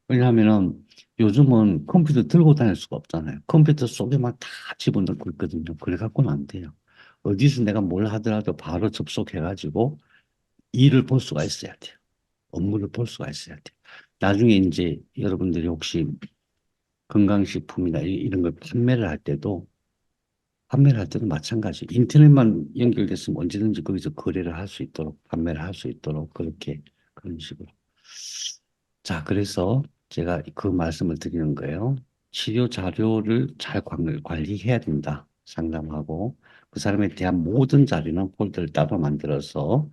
왜냐하면은 요즘은 컴퓨터 들고 다닐 수가 없잖아요. 컴퓨터 속에만 다 집어넣고 있거든요. 그래 갖고는 안 돼요. 어디서 내가 뭘 하더라도 바로 접속해가지고 일을 볼 수가 있어야 돼요. 업무를 볼 수가 있어야 돼요. 나중에 이제 여러분들이 혹시 건강식품이나 이런 걸 판매를 할 때도 마찬가지. 인터넷만 연결됐으면 언제든지 거기서 거래를 할 수 있도록, 판매를 할 수 있도록 그렇게 그런 식으로. 자, 그래서 제가 그 말씀을 드리는 거예요. 치료 자료를 잘 관리해야 된다. 상담하고 그 사람에 대한 모든 자료는 폴더를 따로 만들어서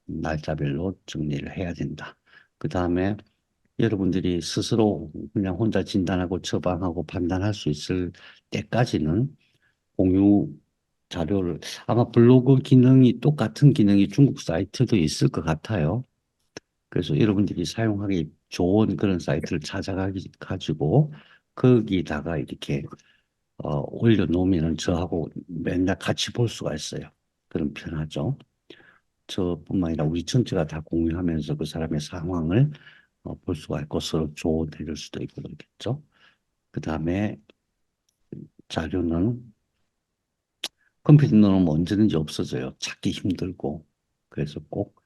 날짜별로 정리를 해야 된다. 그 다음에 여러분들이 스스로 그냥 혼자 진단하고 처방하고 판단할 수 있을 때까지는 공유 자료를 아마 블로그 기능이 똑같은 기능이 중국 사이트도 있을 것 같아요. 그래서 여러분들이 사용하기 좋은 그런 사이트를 가지고 거기다가 이렇게 올려놓으면 저하고 맨날 같이 볼 수가 있어요. 그럼 편하죠. 저뿐만 아니라 우리 전체가 다 공유하면서 그 사람의 상황을 볼 수가 있고 서로 조언해 줄 수도 있고 그렇겠죠. 그 다음에 자료는 컴퓨터 넣으면 언제든지 없어져요. 찾기 힘들고. 그래서 꼭,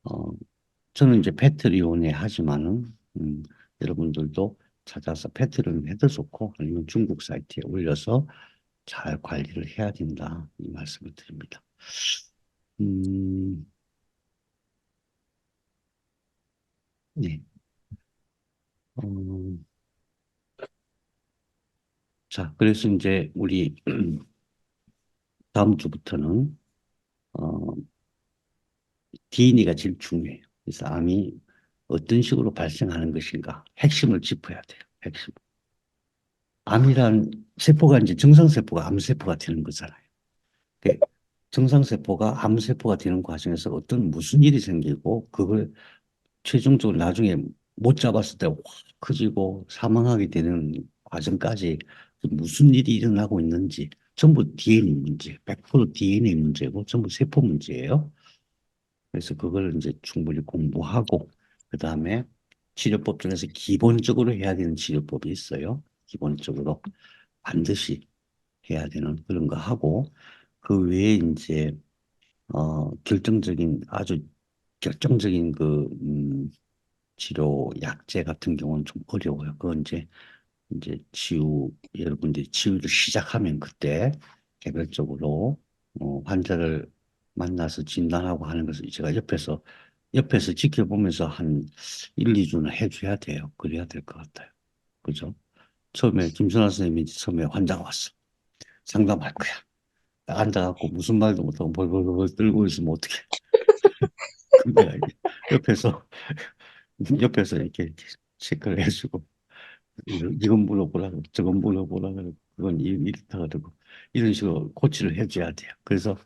어, 저는 이제 패트리온에 하지만은, 여러분들도 찾아서 패트리온 해도 좋고, 아니면 중국 사이트에 올려서 잘 관리를 해야 된다. 이 말씀을 드립니다. 음, 네. 어, 자, 그래서 이제 우리 다음 주부터는, 어, DNA가 제일 중요해요. 그래서 암이 어떤 식으로 발생하는 것인가. 핵심을 짚어야 돼요. 핵심. 암이란 세포가 이제 정상세포가 암세포가 되는 거잖아요. 그 정상세포가 암세포가 되는 과정에서 어떤 무슨 일이 생기고 그걸 최종적으로 나중에 못 잡았을 때 확 커지고 사망하게 되는 과정까지 무슨 일이 일어나고 있는지 전부 DNA 문제, 100% DNA 문제고 전부 세포 문제예요. 그래서 그걸 이제 충분히 공부하고 그다음에 치료법 중에서 기본적으로 해야 되는 치료법이 있어요. 기본적으로 반드시 해야 되는 그런 거 하고 그 외에 이제 결정적인 아주 결정적인 치료 약제 같은 경우는 좀 어려워요. 그건 이제 여러분들이 치유를 시작하면 그때 개별적으로 환자를 만나서 진단하고 하는 것을 제가 옆에서 지켜보면서 한 1, 2주는 해줘야 돼요. 그래야 될 것 같아요. 그죠? 처음에 김선아 선생님이 처음에 환자가 왔어. 상담할 거야. 앉아갖고 무슨 말도 못하고 벌벌벌 떨고 있으면 어떡해. 근데 이게 옆에서, 옆에서 이렇게 체크를 해주고, 이건 물어보라, 저건 물어보라, 그러고, 그건 이렇다 그러고, 이런 식으로 코치를 해줘야 돼요. 그래서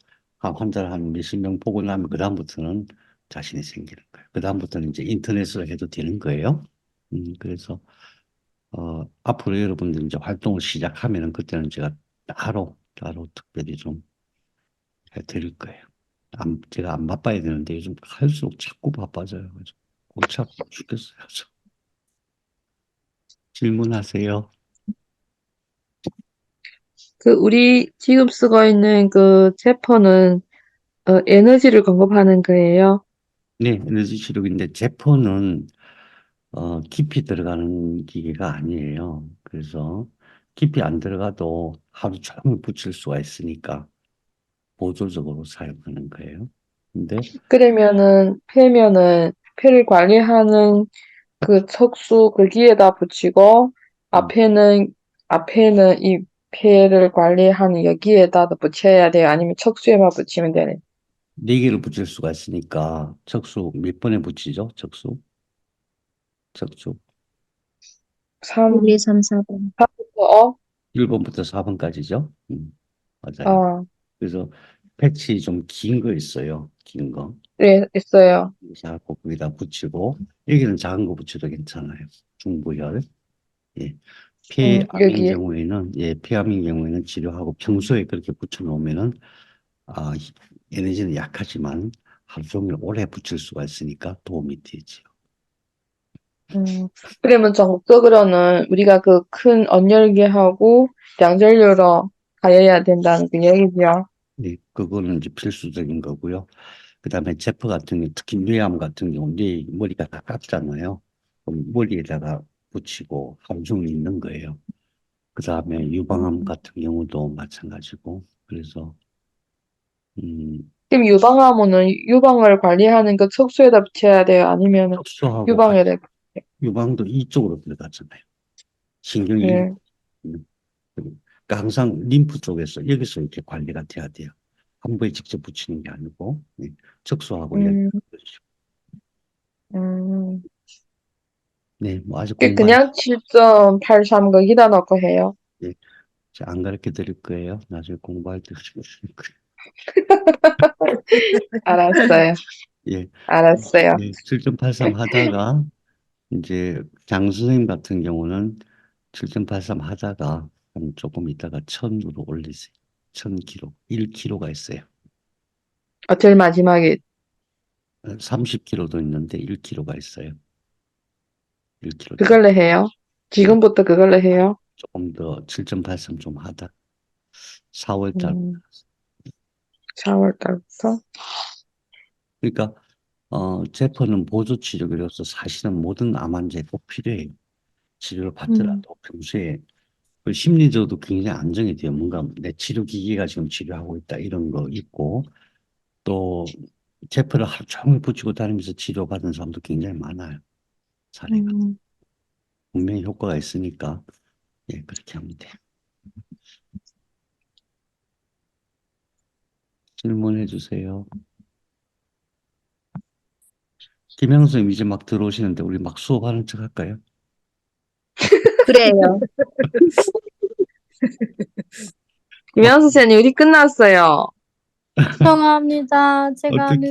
환자를 한 몇십 명 보고 나면 그다음부터는 자신이 생기는 거예요. 그다음부터는 이제 인터넷으로 해도 되는 거예요. 그래서 앞으로 여러분들 이제 활동을 시작하면은 그때는 제가 따로 특별히 좀 해드릴 거예요. 제가 안 바빠야 되는데 요즘 할수록 자꾸 바빠져요. 그래서 골치 아파 죽겠어요. 저. 질문하세요. 우리 지금 쓰고 있는 제퍼는 에너지를 공급하는 거예요. 네, 에너지 치료기인데 제포는 깊이 들어가는 기계가 아니에요. 그래서 깊이 안 들어가도 하루 종일 붙일 수가 있으니까 보조적으로 사용하는 거예요. 근데 그러면은 폐를 관리하는 척수 거기에다 붙이고 음, 앞에는 이 폐를 관리하는 여기에다 붙여야 돼요. 아니면 척수에만 붙이면 되네. 네 개를 붙일 수가 있으니까 척수 몇 번에 붙이죠? 척수 1, 2, 3, 3, 4번. 4부터 1번부터 4번까지죠? 맞아요. 어, 그래서 패치 좀 긴 거 있어요. 긴 거. 네, 있어요. 자꾸 거기다 붙이고 여기는 작은 거 붙여도 괜찮아요. 중부혈. 예. 폐암인 여기에. 경우에는 폐암인 경우에는 치료하고 평소에 그렇게 붙여 놓으면은 아, 에너지는 약하지만 하루 종일 오래 붙일 수가 있으니까 도움이 되지요. 그러면 전국적으로는 우리가 큰 언열계하고 양전류로 가해야 된다는 그 얘기죠. 네, 그거는 이제 필수적인 거고요. 그다음에 제프 같은 경우, 특히 뇌암 같은 경우, 뇌 머리가 가깝잖아요. 그럼 머리에다가 붙이고 하루 종일 있는 거예요. 그다음에 유방암 같은 경우도 마찬가지고, 그래서 그럼 유방암은 유방을 관리하는 척수에다 붙여야 돼요? 아니면 척수하고 같이 유방에다? 유방도 이쪽으로 들어가잖아요. 신경이 네. 있는. 그러니까 항상 림프 쪽에서 여기서 이렇게 관리가 돼야 돼요. 한 번에 직접 붙이는 게 아니고 척수하고 여기. 음, 음. 네, 뭐 아직 공부할 그냥 7.83 거기다 넣고 해요. 예, 제가 안 가르쳐 드릴 거예요. 나중에 공부할 때 가르쳐 드릴 거예요. 알았어요. 예, 알았어요. 7.83 하다가 이제 장 선생님 같은 경우는 7.83 하다가 한 조금 있다가 1000으로 올리세요. 1000kg, 1kg가 있어요. 제일 마지막에 30kg도 있는데 1kg가 있어요. 1kg짜리. 그걸로 해요. 예, 지금부터 그걸로 해요. 조금 더 7.83 좀 하다. 4월 달. 음, 4월 달부터. 그러니까 제퍼는 보조 치료기로서 사실은 모든 암 환자에 꼭 필요해요. 치료를 음, 받더라도 평소에 그 심리적으로도 굉장히 안정이 돼요. 뭔가 내 치료 기계가 지금 치료하고 있다 이런 거 있고 또 제퍼를 하루 종일 붙이고 다니면서 치료받은 사람도 굉장히 많아요. 사례가. 음. 분명히 효과가 있으니까 그렇게 하면 돼요. 질문해 주세요. 김영수 님 이제 막 들어오시는데 우리 막 수업하는 척 할까요? 그래요. 김현수 선생님, 우리 끝났어요. 죄송합니다. 제가 어떻게